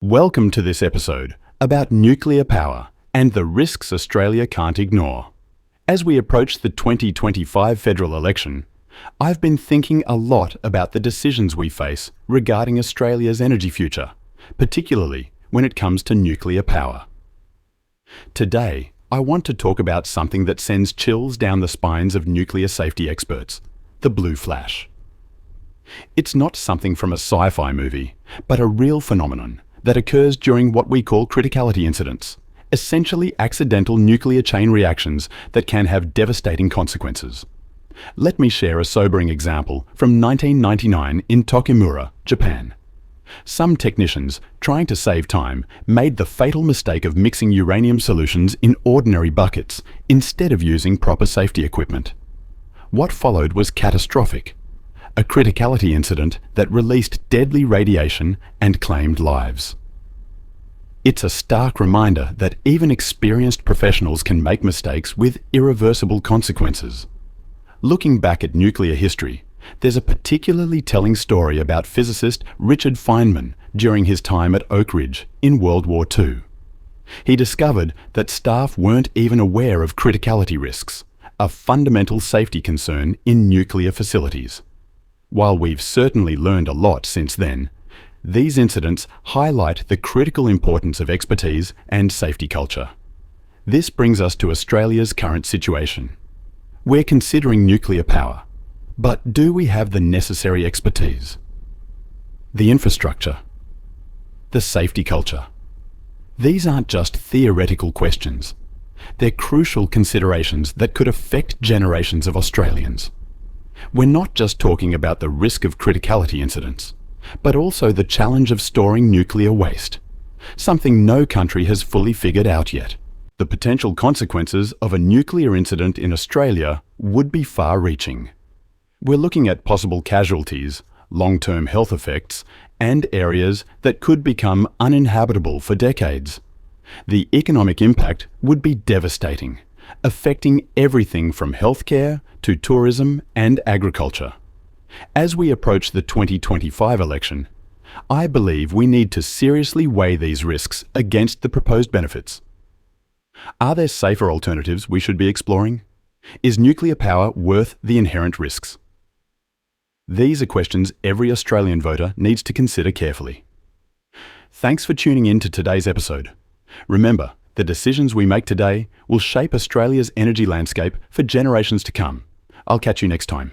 Welcome to this episode about nuclear power and the risks Australia can't ignore. As we approach the 2025 federal election, I've been thinking a lot about the decisions we face regarding Australia's energy future, particularly when it comes to nuclear power. Today, I want to talk about something that sends chills down the spines of nuclear safety experts, the blue flash. It's not something from a sci-fi movie, but a real phenomenon that occurs during what we call criticality incidents, essentially accidental nuclear chain reactions that can have devastating consequences. Let me share a sobering example from 1999 in Tokimura, Japan. Some technicians, trying to save time, made the fatal mistake of mixing uranium solutions in ordinary buckets instead of using proper safety equipment. What followed was catastrophic. A criticality incident that released deadly radiation and claimed lives. It's a stark reminder that even experienced professionals can make mistakes with irreversible consequences. Looking back at nuclear history, there's a particularly telling story about physicist Richard Feynman during his time at Oak Ridge in World War II. He discovered that staff weren't even aware of criticality risks, a fundamental safety concern in nuclear facilities. While we've certainly learned a lot since then, these incidents highlight the critical importance of expertise and safety culture. This brings us to Australia's current situation. We're considering nuclear power, but do we have the necessary expertise? The infrastructure? The safety culture? These aren't just theoretical questions. They're crucial considerations that could affect generations of Australians. We're not just talking about the risk of criticality incidents, but also the challenge of storing nuclear waste, something no country has fully figured out yet. The potential consequences of a nuclear incident in Australia would be far-reaching. We're looking at possible casualties, long-term health effects, and areas that could become uninhabitable for decades. The economic impact would be devastating, affecting everything from healthcare to tourism and agriculture. As we approach the 2025 election, I believe we need to seriously weigh these risks against the proposed benefits. Are there safer alternatives we should be exploring? Is nuclear power worth the inherent risks? These are questions every Australian voter needs to consider carefully. Thanks for tuning in to today's episode. Remember, the decisions we make today will shape Australia's energy landscape for generations to come. I'll catch you next time.